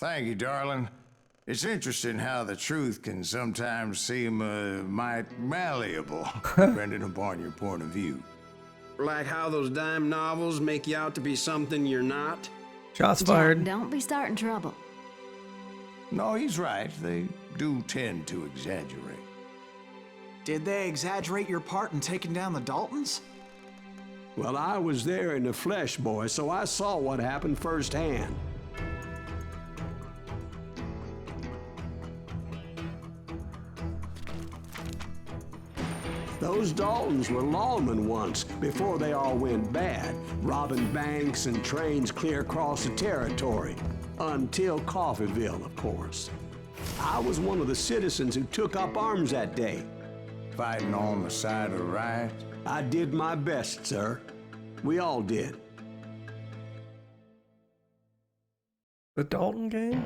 Thank you, darling. It's interesting how the truth can sometimes seem might malleable, depending upon your point of view. Like how those dime novels make you out to be something you're not? Shots fired. Jack, don't be starting trouble. No, he's right. They do tend to exaggerate. Did they exaggerate your part in taking down the Daltons? Well, I was there in the flesh, boy, so I saw what happened firsthand. Those Daltons were lawmen once, before they all went bad, robbing banks and trains clear across the territory. Until Coffeeville, of course. I was one of the citizens who took up arms that day. Fighting on the side of the riot? I did my best, sir. We all did. The Dalton game?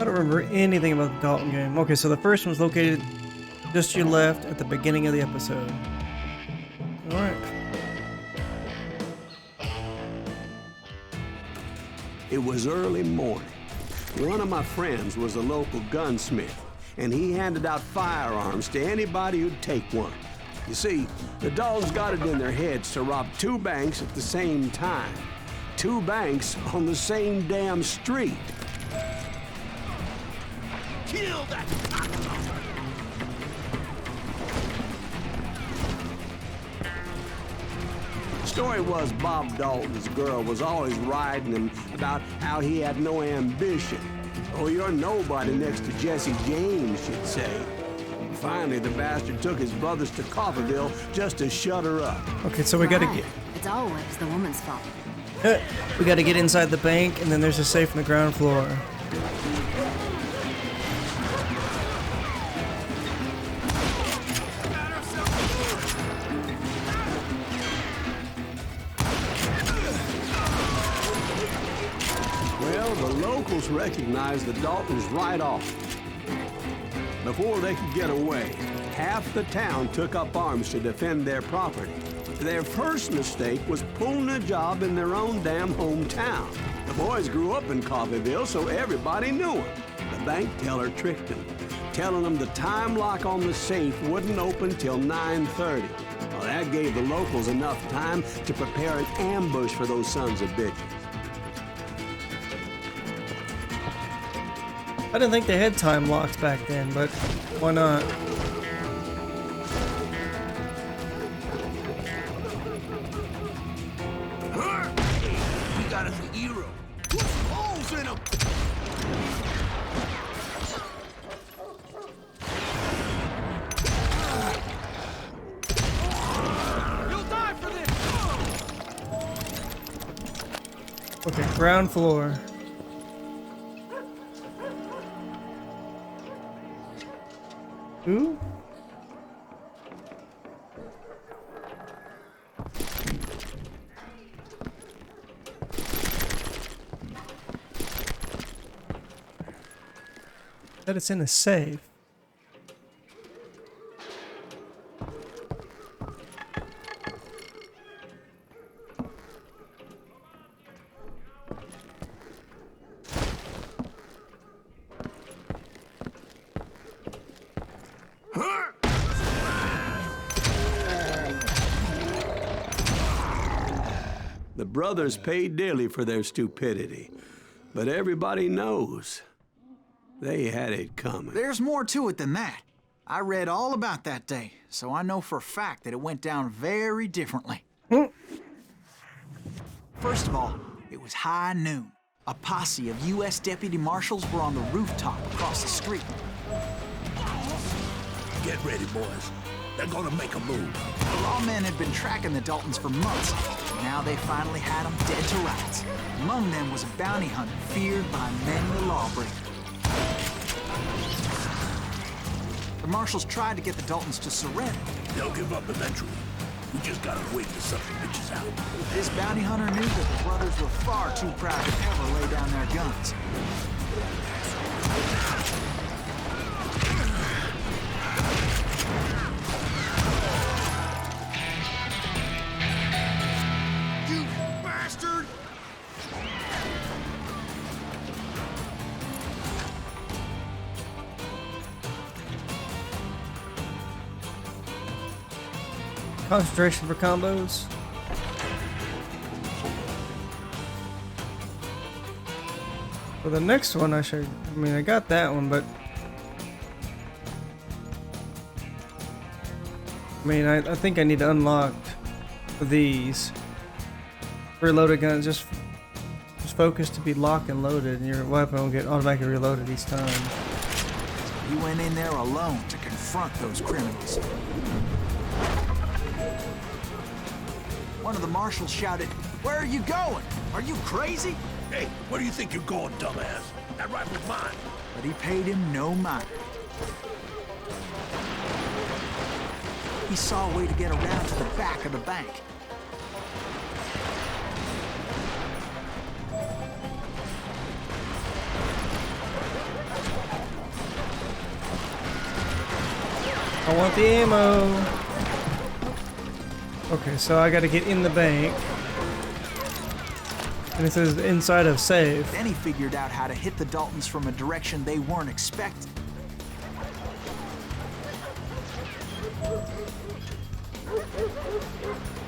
I don't remember anything about the Dalton game. Okay, so the first one's located just to your left at the beginning of the episode. Alright. It was early morning. One of my friends was a local gunsmith, and he handed out firearms to anybody who'd take one. You see, the Daltons got it in their heads to rob two banks at the same time. Two banks on the same damn street. Kill that cocksucker! Story was Bob Dalton's girl was always riding him about how he had no ambition. Oh, you're nobody next to Jesse James, she'd say. Finally, the bastard took his brothers to Coffeeville just to shut her up. Okay, so we gotta get... It's always the woman's fault. We gotta get inside the bank, and then there's a safe on the ground floor. Well, the locals recognized the Daltons right off. Before they could get away, half the town took up arms to defend their property. Their first mistake was pulling a job in their own damn hometown. The boys grew up in Coffeeville, so everybody knew them. The bank teller tricked them, telling them the time lock on the safe wouldn't open till 9:30. Well, that gave the locals enough time to prepare an ambush for those sons of bitches. I didn't think they had time locks back then, but why not? We got us a hero. Put some holes in him. You'll die for this. Okay, ground floor. Who? That it's in a safe. The brothers paid dearly for their stupidity, but everybody knows they had it coming. There's more to it than that. I read all about that day, so I know for a fact that it went down very differently. First of all, it was high noon. A posse of U.S. deputy marshals were on the rooftop across the street. Get ready, boys. They're gonna make a move. The lawmen had been tracking the Daltons for months. Now they finally had them dead to rights. Among them was a bounty hunter feared by many a lawbreaker. The marshals tried to get the Daltons to surrender. They'll give up eventually. We just gotta wait to suck the bitches out. This bounty hunter knew that the brothers were far too proud to ever lay down their guns. Concentration for combos. For the next one, I mean, I got that one, but I mean, I think I need to unlock these. Reloaded guns, just focus to be locked and loaded, and your weapon will get automatically reloaded each time. He went in there alone to confront those criminals. One of the marshals shouted, "Where are you going? Are you crazy?" Hey, where do you think you're going, dumbass? That rifle's mine. But he paid him no mind. He saw a way to get around to the back of the bank. I want the ammo. Okay, so I gotta get in the bank. And it says inside of safe. Then he figured out how to hit the Daltons from a direction they weren't expecting.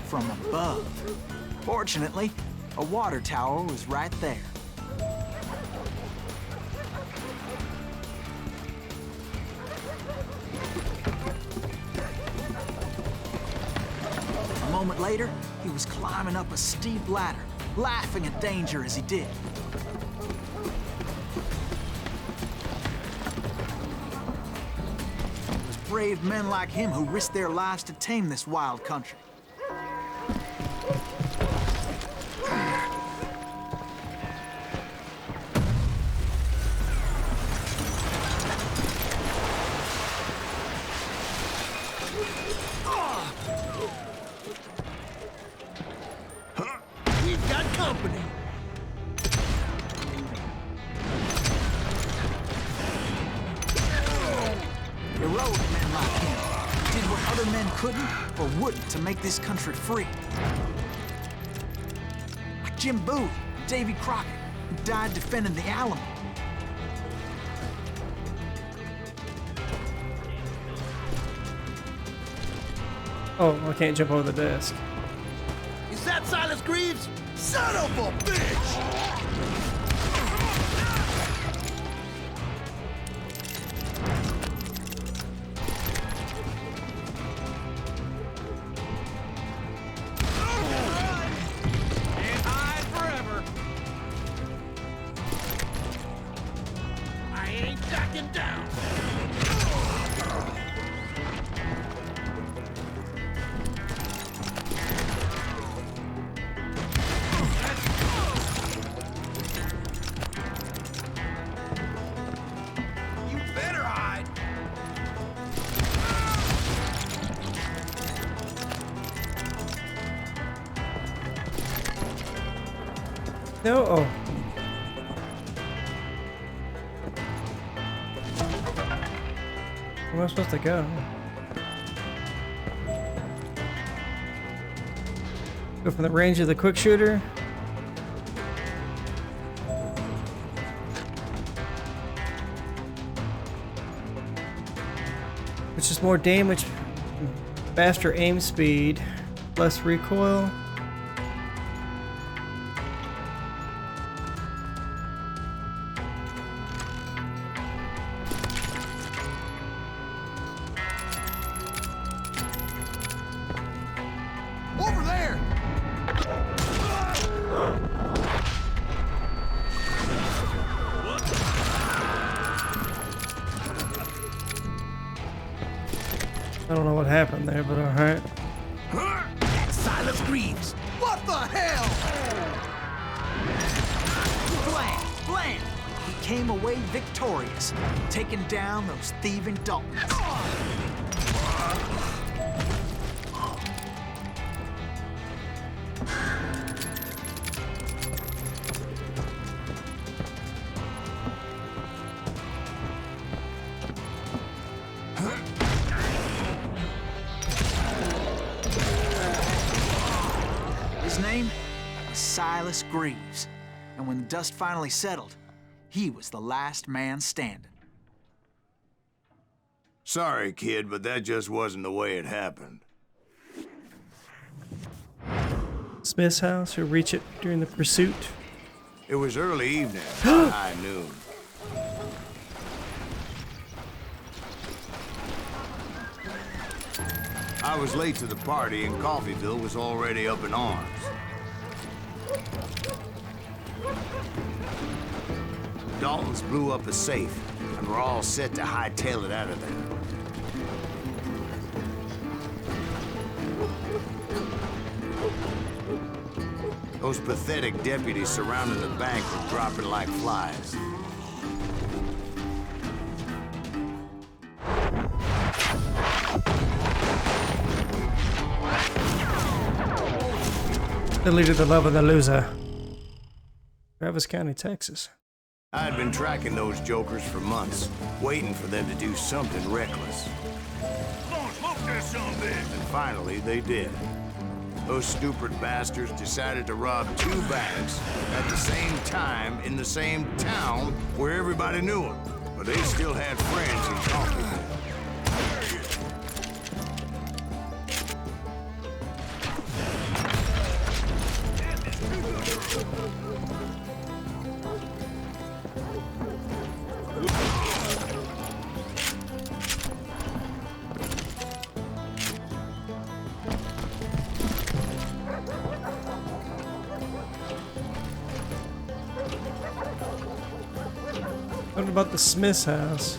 From above. Fortunately, a water tower was right there. A moment later, he was climbing up a steep ladder, laughing at danger as he did. It was brave men like him who risked their lives to tame this wild country. We've got company. Heroic men like him did what other men couldn't or wouldn't to make this country free. Like Jim Bowie, Davy Crockett, who died defending the Alamo. Oh, I can't jump over the desk. Is that Silas Greaves? Son of a bitch! Can't hide forever. I ain't backing down. You better hide. No, oh. Where am I supposed to go? Go from the range of the quick shooter. Which is more damage, faster aim speed, less recoil. Over there! I don't know what happened there, but alright. That's Silas Greaves. What the hell? Blam! Blam! He came away victorious, taking down those thieving Daltons. His name was Silas Greaves, and when the dust finally settled, he was the last man standing. Sorry, kid, but that just wasn't the way it happened. Smith's house. You'll reach it during the pursuit. It was early evening, high noon. I was late to the party and Coffeyville was already up in arms. Daltons blew up a safe and were all set to hightail it out of there. Those pathetic deputies surrounding the bank were dropping like flies. The leader, the love of the loser. Travis County, Texas. I had been tracking those jokers for months, waiting for them to do something reckless. And finally, they did. Those stupid bastards decided to rob 2 banks at the same time in the same town where everybody knew them. But they still had friends in Coffeyville. What about the Smith's house?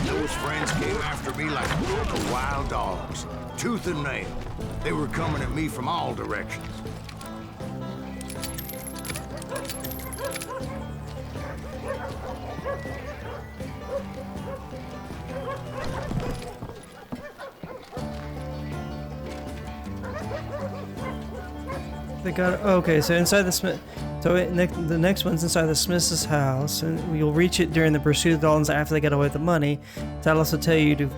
Those friends came after me like a group of wild dogs, tooth and nail. They were coming at me from all directions. They got okay. So inside the Smith, the next one's inside the Smith's house, and you'll reach it during the pursuit of the Daltons after they get away with the money. That'll also tell you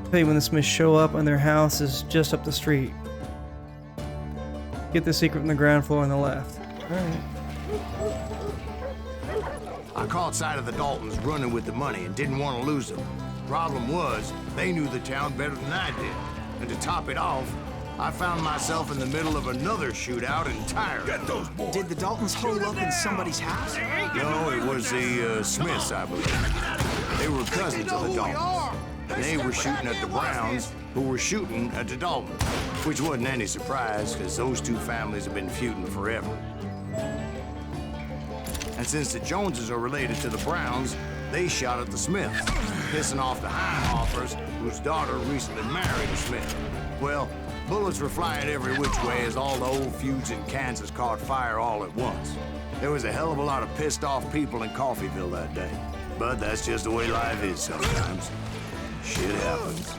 when the Smiths show up, and their house is just up the street. Get the secret from the ground floor on the left. All right. I caught sight of the Daltons running with the money and didn't want to lose them. Problem was, they knew the town better than I did, and to top it off, I found myself in the middle of another shootout entirely. Get those boys! Did the Daltons hole up in somebody's house? No, it was the Smiths, I believe. They were cousins of the Daltons. They were shooting at the Browns, who were shooting at the Daltons, which wasn't any surprise, because those 2 families have been feuding forever. And since the Joneses are related to the Browns, they shot at the Smiths, pissing off the Heinhoffers, whose daughter recently married a Smith. Well, bullets were flying every which way as all the old feuds in Kansas caught fire all at once. There was a hell of a lot of pissed off people in Coffeyville that day. But that's just the way life is sometimes. Shit happens.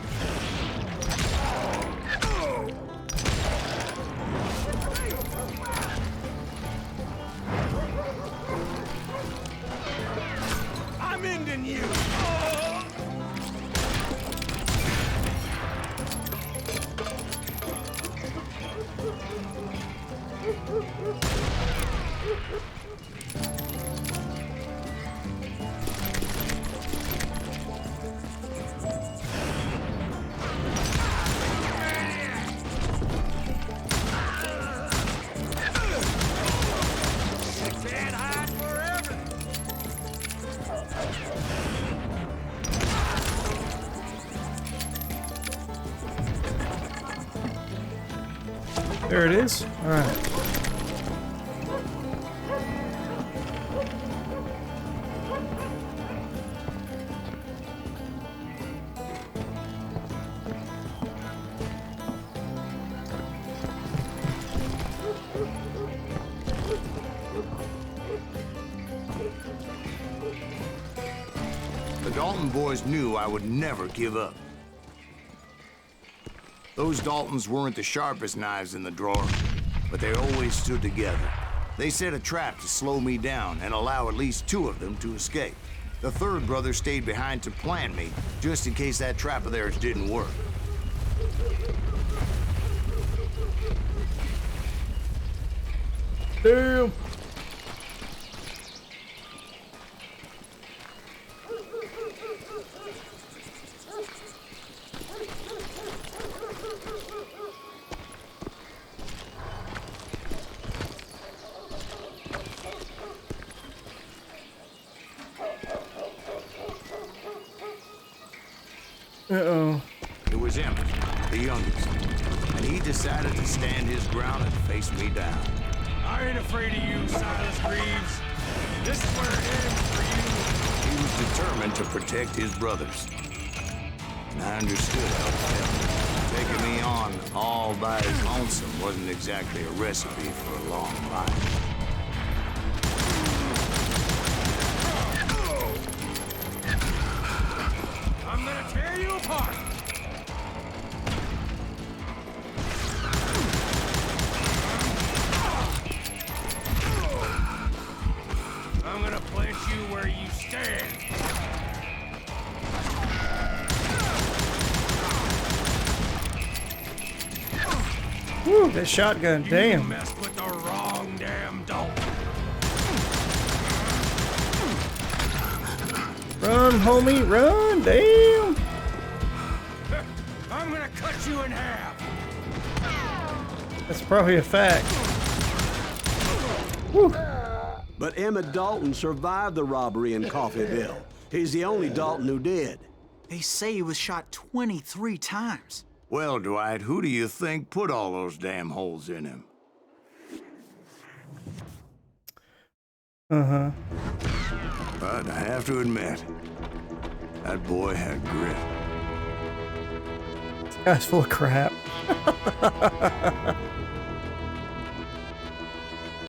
I'm ending you! There it is. All right. The Dalton boys knew I would never give up. Those Daltons weren't the sharpest knives in the drawer, but they always stood together. They set a trap to slow me down and allow at least 2 of them to escape. The third brother stayed behind to plant me, just in case that trap of theirs didn't work. Damn. Uh-oh. It was him, the youngest, and he decided to stand his ground and face me down. I ain't afraid of you, Silas Greaves. This is where it ends for you. He was determined to protect his brothers. And I understood how it felt. Taking me on all by his lonesome wasn't exactly a recipe for a long life. I'm gonna tear you apart. I'm gonna plant you where you stand. Woo, that shotgun, You damn. messed with the wrong damn dog. Run, homie, run, damn. I'm gonna cut you in half. That's probably a fact. Woo. But Emmett Dalton survived the robbery in Coffeyville. He's the only Dalton who did. They say he was shot 23 times. Well, Dwight, who do you think put all those damn holes in him? Uh-huh. But I have to admit, that boy had grit. This guy's full of crap.